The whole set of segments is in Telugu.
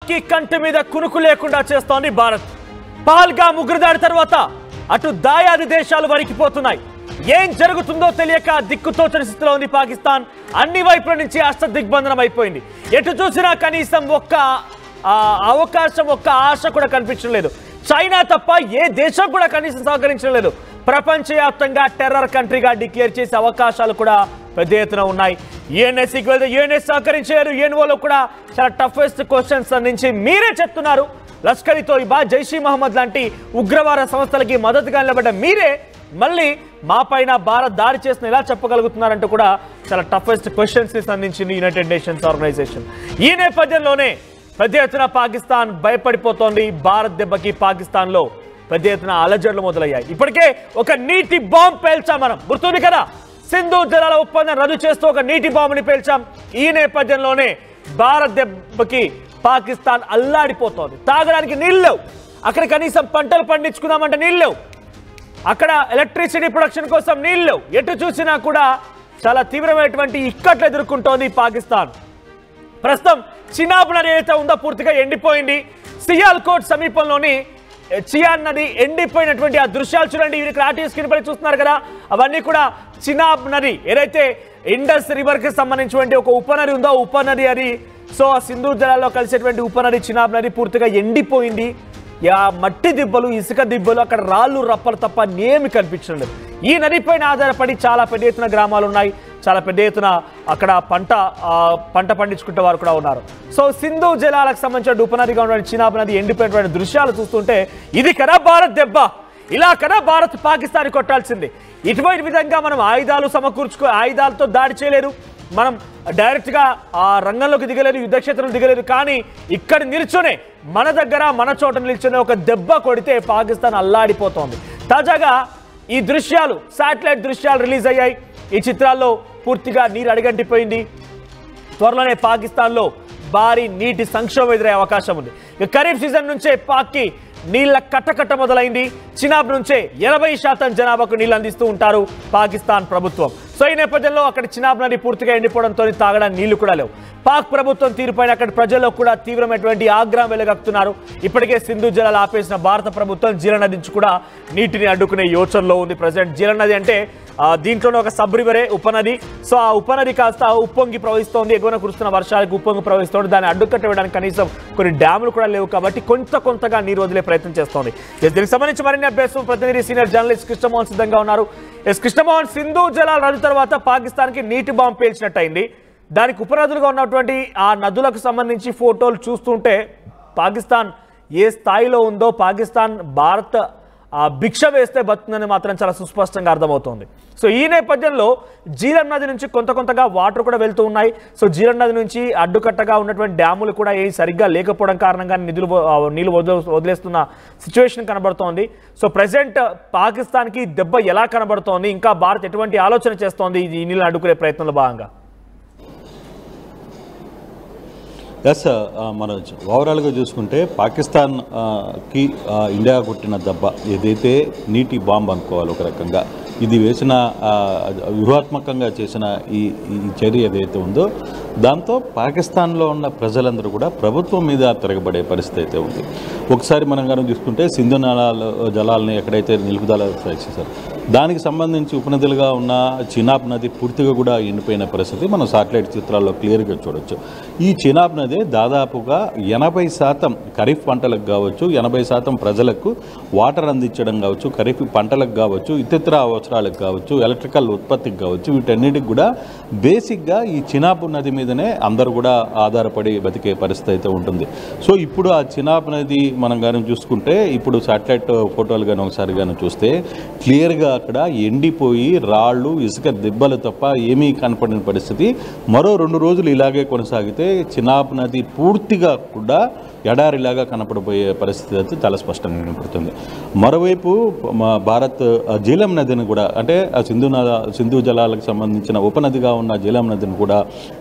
పాక్కి కంటి మీద కునుకు లేకుండా చేస్తోంది భారత్. పహల్గామ్ ఉగ్రదాడి తర్వాత అటు దాయాది దేశాలు వణికిపోతున్నాయి. ఏం జరుగుతుందో తెలియక దిక్కుతోచని స్థితిలో ఉంది పాకిస్తాన్. అన్ని వైపుల నుంచి అష్టదిగ్బంధనం అయిపోయింది. ఎటు చూసినా కనీసం ఒక్క అవకాశం, ఒక్క ఆశ కూడా కనిపించడం లేదు. చైనా తప్ప ఏ దేశం కూడా కనీసం సహకరించడం లేదు. ప్రపంచవ్యాప్తంగా టెర్రర్ కంట్రీగా డిక్లేర్ చేసే అవకాశాలు కూడా పెద్ద ఎత్తున ఉన్నాయి. యుఎన్ఎస్సికి వెళ్తే యుఎన్ఎస్ సహకరించారు. యుఎన్ఓలో కూడా చాలా టఫెస్ట్ క్వశ్చన్స్ అందించి మీరే చెప్తున్నారు లష్కర్ ఈ తోయిబా, జైషీ మహమ్మద్ లాంటి ఉగ్రవాద సంస్థలకి మద్దతుగా నిలబడ్డ మీరే మళ్ళీ మా పైన భారత్ దాడి చేసిన ఎలా చెప్పగలుగుతున్నారంటూ కూడా చాలా టఫెస్ట్ క్వశ్చన్స్ సంధించింది యునైటెడ్ నేషన్స్ ఆర్గనైజేషన్. ఈ నేపథ్యంలోనే పెద్ద ఎత్తున పాకిస్తాన్ భయపడిపోతోంది. భారత్ దెబ్బకి పాకిస్తాన్లో పెద్ద ఎత్తున అలజడులు మొదలయ్యాయి. ఇప్పటికే ఒక నీటి బాంబ్ పేల్చాం మనం, గుర్తుంది కదా. సింధు జలాల ఒప్పందం రద్దు చేస్తూ ఒక నీటి బాంబుని పేల్చాం. ఈ నేపథ్యంలోనే భారత్ దెబ్బకి పాకిస్తాన్ అల్లాడిపోతోంది. తాగడానికి నీళ్ళు లేవు, అక్కడ కనీసం పంటలు పండించుకుందామంటే నీళ్ళు లేవు, అక్కడ ఎలక్ట్రిసిటీ ప్రొడక్షన్ కోసం నీళ్ళు లేవు. ఎటు చూసినా కూడా చాలా తీవ్రమైనటువంటి ఇక్కట్లు ఎదుర్కొంటోంది పాకిస్తాన్. ప్రస్తుతం చినాబ్ నది ఏదైతే ఉందో పూర్తిగా ఎండిపోయింది. సియాల్కోట్ సమీపంలోని చియాన్ నది ఎండిపోయినటువంటి ఆ దృశ్యాలు చూడండి. ఇక్కడ ఆర్టీవీ స్క్రీన్ పై చూస్తున్నారు కదా, అవన్నీ కూడా చినాబ్ నది ఏదైతే ఇండస్ రివర్ కి సంబంధించినటువంటి ఒక ఉపనది ఉందో ఉపనది అది. సో ఆ సింధు జలాల్లో కలిసేటువంటి ఉపనది చినాబ్ నది పూర్తిగా ఎండిపోయింది. మట్టి దిబ్బలు, ఇసుక దిబ్బలు, అక్కడ రాళ్ళు రప్పలు తప్ప ఏమి కనిపించడం లేదు. ఈ నదిపైన ఆధారపడి చాలా పెద్ద ఎత్తున గ్రామాలు ఉన్నాయి. చాలా పెద్ద ఎత్తున అక్కడ పంట పండించుకుంటే వారు కూడా ఉన్నారు. సో సింధు జలాలకు సంబంధించిన ఉపనదిగా ఉన్నటువంటి చినాబ్ నది ఎండిపోయినటువంటి దృశ్యాలు చూస్తుంటే ఇది కదా భారత్ దెబ్బ, ఇలా కదా భారత్ పాకిస్తాన్ కొట్టాల్సింది. ఇటువంటి విధంగా మనం ఆయుధాలతో దాడి చేయలేరు, మనం డైరెక్ట్గా ఆ రంగంలోకి దిగలేదు, యుద్ధక్షేత్రంలో దిగలేదు. కానీ ఇక్కడ నిల్చునే మన దగ్గర మన చోట నిల్చునే ఒక దెబ్బ కొడితే పాకిస్తాన్ అల్లాడిపోతోంది. తాజాగా ఈ దృశ్యాలు, శాటిలైట్ దృశ్యాలు రిలీజ్ అయ్యాయి. ఈ చిత్రాల్లో పూర్తిగా నీరు అడిగంటిపోయింది. త్వరలోనే పాకిస్తాన్లో భారీ నీటి సంక్షోభం ఎదురయ్యే అవకాశం ఉంది. ఖరీఫ్ సీజన్ నుంచే పాక్కి నీళ్ల కట్టకట్ట మొదలైంది. చినాబ్ నుంచే 80% జనాభాకు నీళ్లు అందిస్తూ ఉంటారు పాకిస్తాన్ ప్రభుత్వం. సో ఈ నేపథ్యంలో అక్కడ చినాబ్ నది పూర్తిగా ఎండిపోవడంతో తాగడానికి నీళ్లు కూడా లేవు. పాక్ ప్రభుత్వం తీరుపైన అక్కడ ప్రజల్లో కూడా తీవ్రమైనటువంటి ఆగ్రహం వెలుగక్కుతున్నారు. ఇప్పటికే సింధు జలాలు ఆపేసిన భారత ప్రభుత్వం జీలన్ నది నుంచి కూడా నీటిని అడ్డుకునే యోచనలో ఉంది. ప్రజెంట్ జీలన్ నది అంటే దీంట్లోనే ఒక సబ్ రివరే ఉపనది. సో ఆ ఉపనది కాస్త ఉప్పొంగి ప్రవహిస్తోంది. ఎగువన కురుస్తున్న వర్షాలకు ఉప్పొంగి ప్రవహిస్తోంది. దాన్ని అడ్డుకట్టడానికి కనీసం కొన్ని డ్యాములు కూడా లేవు కాబట్టి కొంతగా నీరు వదిలే ప్రయత్నం చేస్తోంది. దీనికి సంబంధించి మరిన్ని అభ్యాసం ప్రతినిధి సీనియర్ జర్నలిస్ట్ కృష్ణమోహన్ సిద్ధంగా ఉన్నారు. కృష్ణమోహన్, సింధు జలాల రద్దు తర్వాత పాకిస్తాన్కి నీటి బాంబు పేల్చినట్టయింది. దానికి ఉపనదులుగా ఉన్నటువంటి ఆ నదులకు సంబంధించి ఫోటోలు చూస్తుంటే పాకిస్తాన్ ఏ స్థాయిలో ఉందో, పాకిస్తాన్ భారత్ భిక్ష వేస్తే బతుందని మాత్రం చాలా సుస్పష్టంగా అర్థమవుతోంది. సో ఈ నేపథ్యంలో జీలన్ నది నుంచి కొంతగా వాటర్ కూడా వెళ్తూ ఉన్నాయి. సో జీలన్ నది నుంచి అడ్డుకట్టగా ఉన్నటువంటి డ్యాములు కూడా ఏ సరిగ్గా లేకపోవడం కారణంగా నీళ్లు వదిలేస్తున్న సిచ్యువేషన్ కనబడుతోంది. సో ప్రెసెంట్ పాకిస్తాన్కి దెబ్బ ఎలా కనబడుతోంది, ఇంకా భారత్ ఎటువంటి ఆలోచన చేస్తోంది ఈ నీళ్ళని అడ్డుకునే ప్రయత్నంలో భాగంగా? ఎస్ మనోజ్, ఓవరాల్గా చూసుకుంటే పాకిస్తాన్కి ఇండియా కొట్టిన దెబ్బ ఏదైతే నీటి బాంబు అనుకోవాలి ఒక రకంగా, ఇది వేసిన వ్యూహాత్మకంగా చేసిన ఈ చర్య ఏదైతే ఉందో దాంతో పాకిస్తాన్లో ఉన్న ప్రజలందరూ కూడా ప్రభుత్వం మీద తిరగబడే పరిస్థితి అయితే ఉంది. ఒకసారి మనం కనుక చూసుకుంటే సింధు జలాలని ఎక్కడైతే నిలుపుదల చేశారు దానికి సంబంధించి ఉపనదులుగా ఉన్న చినాబ్ నది పూర్తిగా కూడా ఎండిపోయిన పరిస్థితి మనం సాటిలైట్ చిత్రాల్లో క్లియర్గా చూడొచ్చు. ఈ చినాబ్ నది దాదాపుగా 80% ఖరీఫ్ పంటలకు కావచ్చు, 80% ప్రజలకు వాటర్ అందించడం కావచ్చు, ఖరీఫ్ పంటలకు కావచ్చు, ఇతర అవసరాలకు కావచ్చు, ఎలక్ట్రికల్ ఉత్పత్తికి కావచ్చు, వీటన్నిటికి కూడా బేసిక్గా ఈ చినాబ్ నది మీదనే అందరూ కూడా ఆధారపడి బతికే పరిస్థితి అయితే ఉంటుంది. సో ఇప్పుడు ఆ చినాబ్ నది మనం కానీ చూసుకుంటే ఇప్పుడు సాటిలైట్ ఫోటోలు కానీ ఒకసారి కానీ చూస్తే క్లియర్గా అక్కడ ఎండిపోయి రాళ్ళు, ఇసుక దిబ్బలు తప్ప ఏమీ కనపడిన పరిస్థితి. మరో 2 రోజులు ఇలాగే కొనసాగితే చినాబ్ నది పూర్తిగా కూడా ఎడారిలాగా కనపడబోయే పరిస్థితి అయితే చాలా స్పష్టంగా కనపడుతుంది. మరోవైపు భారత్ జీలం నదిని కూడా, అంటే ఆ సింధు జలాలకు సంబంధించిన ఉపనదిగా ఉన్న జీలం నదిని కూడా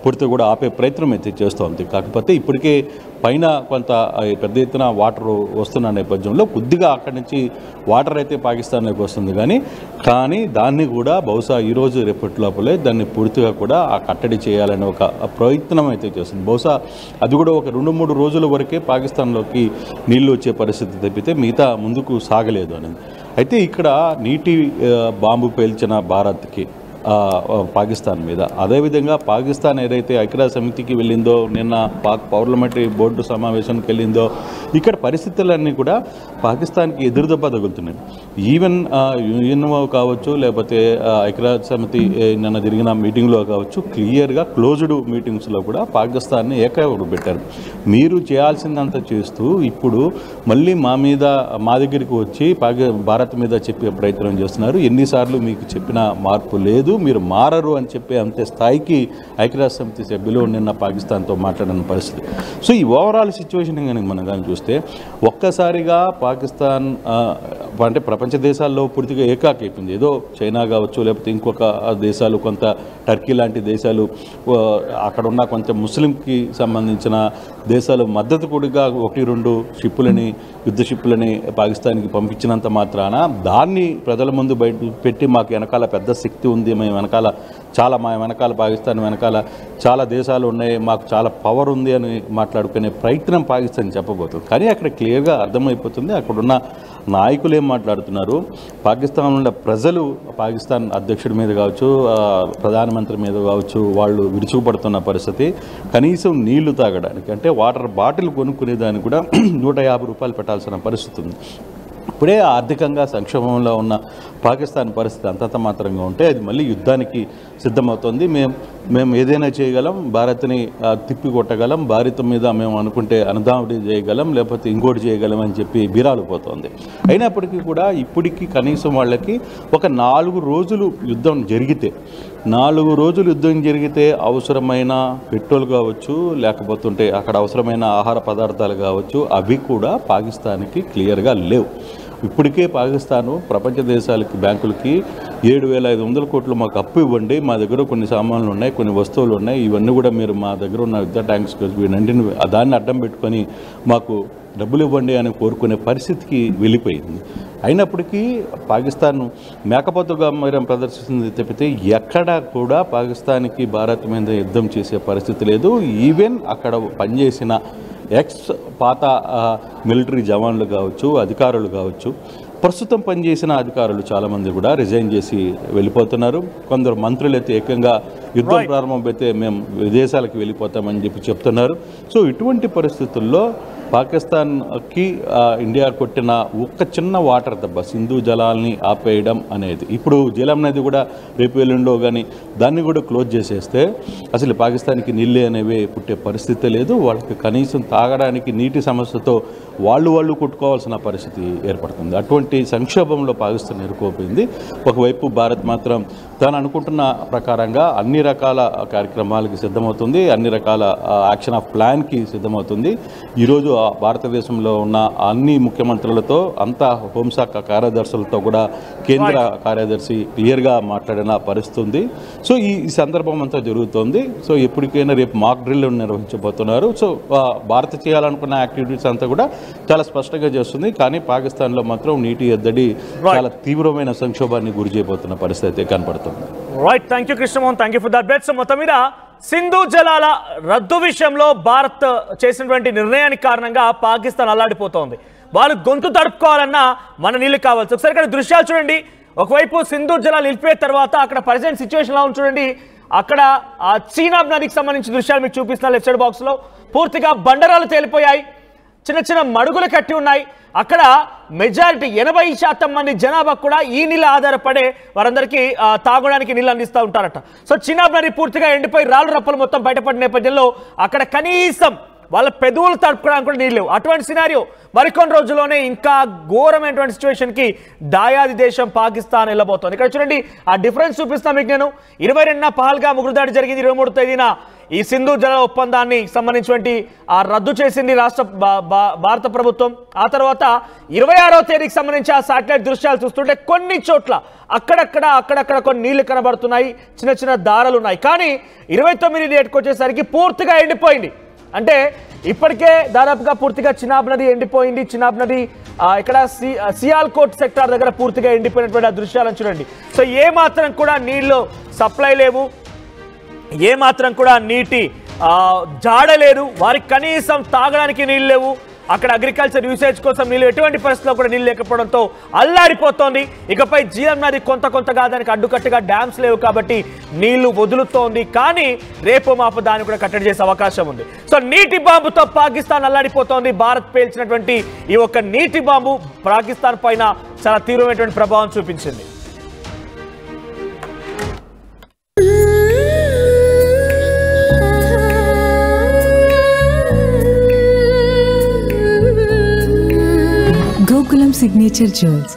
పూర్తిగా కూడా ఆపే ప్రయత్నం అయితే చేస్తోంది. కాకపోతే ఇప్పటికే పైన కొంత పెద్ద ఎత్తున వాటర్ వస్తున్న నేపథ్యంలో కొద్దిగా అక్కడి నుంచి వాటర్ అయితే పాకిస్తాన్లోకి వస్తుంది. కానీ దాన్ని కూడా బహుశా ఈరోజు రేపటి లోపలే దాన్ని పూర్తిగా కూడా ఆ కట్టడి చేయాలనే ఒక ప్రయత్నం అయితే చేస్తుంది. బహుశా అది కూడా ఒక 2-3 రోజుల వరకే పాకిస్తాన్లోకి నీళ్లు వచ్చే పరిస్థితి తప్పితే మిగతా ముందుకు సాగలేదు అనేది. అయితే ఇక్కడ నీటి బాంబు పేల్చిన భారత్కి పాకిస్తాన్ మీద, అదేవిధంగా పాకిస్తాన్ ఏదైతే ఐక్యరాజ్య సమితికి వెళ్ళిందో, నిన్న పార్లమెంటరీ బోర్డు సమావేశానికి వెళ్ళిందో, ఇక్కడ పరిస్థితులన్నీ కూడా పాకిస్తాన్కి ఎదురుదెబ్బ తగులుతున్నాయి. ఈవెన్ యుఎన్ఓ కావచ్చు, లేకపోతే ఐక్యరాజ్య సమితి నిన్న జరిగిన మీటింగ్లో కావచ్చు, క్లియర్గా క్లోజ్డ్ మీటింగ్స్లో కూడా పాకిస్తాన్ని ఏకైవరు పెట్టారు. మీరు చేయాల్సిందంతా చేస్తూ ఇప్పుడు మళ్ళీ మా దగ్గరికి వచ్చి భారత్ మీద చెప్పే ప్రయత్నం చేస్తున్నారు. ఎన్నిసార్లు మీకు చెప్పిన మార్పు లేదు, మీరు మారరు అని చెప్పే అంతే స్థాయికి ఐక్యరాజ్య సమితి సభ్యులు నిన్న పాకిస్తాన్తో మాట్లాడిన పరిస్థితి. సో ఈ ఓవరాల్ సిచ్యువేషన్ కనుక మనం కానీ చూస్తే ఒక్కసారిగా పాకిస్తాన్ అంటే ప్రపంచ దేశాల్లో పూర్తిగా ఏకాకైపోయింది. ఏదో చైనా కావచ్చు, లేకపోతే ఇంకొక దేశాలు, కొంత టర్కీ లాంటి దేశాలు, అక్కడ ఉన్న కొంచెం ముస్లింకి సంబంధించిన దేశాలు మద్దతు కూడిగా 1-2 షిప్పులని, యుద్ధ షిప్పులని పాకిస్తాన్కి పంపించినంత మాత్రాన దాన్ని ప్రజల ముందు బయట పెట్టి మాకు వెనకాల పెద్ద శక్తి ఉంది, మేము వెనకాల మా వెనకాల పాకిస్తాన్ వెనకాల చాలా దేశాలు ఉన్నాయి, మాకు చాలా పవర్ ఉంది అని మాట్లాడుకునే ప్రయత్నం పాకిస్తాన్ చెప్పబోతుంది. కానీ అక్కడ క్లియర్గా అర్థమైపోతుంది అక్కడున్న నాయకులు ఏం మాట్లాడుతున్నారు. పాకిస్తాన్ ఉన్న ప్రజలు పాకిస్తాన్ అధ్యక్షుడి మీద కావచ్చు, ప్రధానమంత్రి మీద కావచ్చు, వాళ్ళు విరుచుకుపడుతున్న పరిస్థితి. కనీసం నీళ్లు తాగడానికి అంటే వాటర్ బాటిల్ కొనుక్కునేదానికి కూడా 150 రూపాయలు పెట్టాల్సిన పరిస్థితి ఉంది. ఇప్పుడే ఆర్థికంగా సంక్షోభంలో ఉన్న పాకిస్తాన్ పరిస్థితి అంతంత మాత్రంగా ఉంటే అది మళ్ళీ యుద్ధానికి సిద్ధమవుతుంది. మేము ఏదైనా చేయగలం, భారత్ని తిప్పి కొట్టగలం, భారత్ మీద మేము అనుకుంటే అనుదాముడి చేయగలం, లేకపోతే ఇంకోటి చేయగలం అని చెప్పి బీరాలు పోతుంది. అయినప్పటికీ కూడా ఇప్పటికీ కనీసం వాళ్ళకి ఒక 4 రోజులు యుద్ధం జరిగితే, 4 రోజులు యుద్ధం జరిగితే అవసరమైన పెట్రోల్ కావచ్చు, లేకపోతుంటే అక్కడ అవసరమైన ఆహార పదార్థాలు కావచ్చు, అవి కూడా పాకిస్తాన్కి క్లియర్గా లేవు. ఇప్పటికే పాకిస్తాను ప్రపంచ దేశాలకి, బ్యాంకులకి 7,500 కోట్లు మాకు అప్పు ఇవ్వండి, మా దగ్గర కొన్ని సామాన్లు ఉన్నాయి, కొన్ని వస్తువులు ఉన్నాయి, ఇవన్నీ కూడా మీరు మా దగ్గర ఉన్న యుద్ధ ట్యాంక్స్ వీటన్నింటిని దాన్ని అడ్డం పెట్టుకొని మాకు డబ్బులు ఇవ్వండి అని కోరుకునే పరిస్థితికి వెళ్ళిపోయింది. అయినప్పటికీ పాకిస్తాన్ మేకపోతుగా మరి ప్రదర్శిస్తుంది తప్పితే ఎక్కడా కూడా పాకిస్తాన్కి భారత్ మీద యుద్ధం చేసే పరిస్థితి లేదు. ఈవెన్ అక్కడ పనిచేసిన పాత మిలిటరీ జవాన్లు కావచ్చు, అధికారులు కావచ్చు, ప్రస్తుతం పనిచేసిన అధికారులు చాలామంది కూడా రిజైన్ చేసి వెళ్ళిపోతున్నారు. కొందరు మంత్రులు అయితే ఏకంగా యుద్ధం ప్రారంభమైతే మేము విదేశాలకు వెళ్ళిపోతామని చెప్పి చెప్తున్నారు. సో ఇటువంటి పరిస్థితుల్లో పాకిస్తాన్కి ఇండియా కొట్టిన ఒక్క చిన్న వాటర్ దెబ్బ, సింధు జలాల్ని ఆపేయడం అనేది, ఇప్పుడు జీలం నది కూడా రేపు ఎల్లుండో కానీ దాన్ని కూడా క్లోజ్ చేసేస్తే అసలు పాకిస్తాన్కి నీళ్ళే అనేవి పుట్టే పరిస్థితి లేదు. వాళ్ళకి కనీసం తాగడానికి నీటి సమస్యతో వాళ్ళు కొట్టుకోవాల్సిన పరిస్థితి ఏర్పడుతుంది. అటువంటి సంక్షోభంలో పాకిస్తాన్ ఇరుక్కుపోయింది. ఒకవైపు భారత్ మాత్రం తాను అనుకుంటున్న ప్రకారంగా అన్ని రకాల కార్యక్రమాలకి సిద్ధమవుతుంది, అన్ని రకాల యాక్షన్ ఆఫ్ ప్లాన్కి సిద్ధమవుతుంది. ఈరోజు భారతదేశంలో ఉన్న అన్ని ముఖ్యమంత్రులతో, అంతా హోంశాఖ కార్యదర్శులతో కూడా కేంద్ర కార్యదర్శి క్లియర్గా మాట్లాడిన పరిస్థితి ఉంది. సో ఈ సందర్భం అంతా జరుగుతోంది. సో ఎప్పటికైనా రేపు మాక్ డ్రిల్ నిర్వహించబోతున్నారు. సో భారత్ చేయాలనుకున్న యాక్టివిటీస్ అంతా కూడా చాలా స్పష్టంగా చేస్తుంది. కానీ పాకిస్తాన్లో మాత్రం నీటి ఎద్దడి చాలా తీవ్రమైన సంక్షోభాన్ని గురి చేయబోతున్న పరిస్థితి కనపడుతుంది. Right, thank you Krishnamohan, thank you for that bet. So మొత్తం మీద సింధు జలాల రద్దు విషయంలో భారత్ చేసినటువంటి నిర్ణయానికి కారణంగా పాకిస్తాన్ అల్లాడిపోతోంది. వాళ్ళు గొంతు తడుపుకోవాలన్నా మన నీళ్లు కావాల్సి. ఒకసారి ఇక్కడ దృశ్యాలు చూడండి. ఒకవైపు సింధు జలాలు నిలిపిన తర్వాత అక్కడ ప్రజెంట్ సిచ్యువేషన్ ఎలా చూడండి. అక్కడ ఆ చీనాబ్ నదికి సంబంధించిన దృశ్యాలు మీకు చూపిస్తున్నా. లెఫ్ట్ సైడ్ బాక్స్ లో పూర్తిగా బండరాలు తేలిపోయాయి, చిన్న చిన్న మడుగులు కట్టి ఉన్నాయి. అక్కడ మెజారిటీ 80% మంది జనాభా కూడా ఈ నీళ్ళు ఆధారపడే వారందరికీ తాగడానికి నీళ్ళు అందిస్తూ ఉంటారట. సో చీనాబ్ నది పూర్తిగా ఎండిపోయి రాళ్ళు రప్పలు మొత్తం బయటపడిన నేపథ్యంలో అక్కడ కనీసం వాళ్ళ పెదవులు తడుపుకోవడానికి కూడా నీళ్ళు లేవు. అటువంటి సినారియో మరికొన్ని రోజుల్లోనే ఇంకా ఘోరమైనటువంటి సిచ్యువేషన్కి దాయాది దేశం పాకిస్తాన్ వెళ్ళబోతోంది. ఇక్కడ చూడండి, ఆ డిఫరెన్స్ చూపిస్తాను మీకు నేను. 22న పహల్గామ్ ఉగ్రదాడి జరిగింది, 23వ తేదీన ఈ సింధు జల ఒప్పందాన్ని సంబంధించినటువంటి రద్దు చేసింది భారత ప్రభుత్వం. ఆ తర్వాత 26వ తేదీకి సంబంధించి ఆ శాటిలైట్ దృశ్యాలు చూస్తుంటే కొన్ని చోట్ల అక్కడక్కడ కొన్ని నీళ్లు కనబడుతున్నాయి, చిన్న చిన్న దారాలు ఉన్నాయి. కానీ 29 డేట్కి వచ్చేసరికి పూర్తిగా ఎండిపోయింది. అంటే ఇప్పటికే దాదాపుగా పూర్తిగా చినాబ్ నది ఎండిపోయింది. చినాబ్ నది ఇక్కడ సియాల్కోట్ సెక్టార్ దగ్గర పూర్తిగా ఎండిపోయినటువంటి ఆ దృశ్యాలను చూడండి. సో ఏ మాత్రం కూడా నీళ్లు సప్లై లేవు, ఏ మాత్రం కూడా నీటి జాడ లేదు, వారికి కనీసం తాగడానికి నీళ్ళు లేవు, అక్కడ అగ్రికల్చర్ యూసేజ్ కోసం నీళ్ళు ఎటువంటి పరిస్థితుల్లో కూడా నీళ్ళు లేకపోవడంతో అల్లాడిపోతోంది. ఇకపై జీఎం నది కొంతగా దానికి అడ్డుకట్టుగా డ్యామ్స్ లేవు కాబట్టి నీళ్లు వదులుతోంది. కానీ రేపు మాపు దాన్ని కూడా కట్టడి చేసే అవకాశం ఉంది. సో నీటి బాంబుతో పాకిస్తాన్ అల్లాడిపోతోంది. భారత్ పేల్చినటువంటి ఈ ఒక్క నీటి బాంబు పాకిస్తాన్ పైన చాలా తీవ్రమైనటువంటి ప్రభావం చూపించింది. Gokulam Signature Jewels.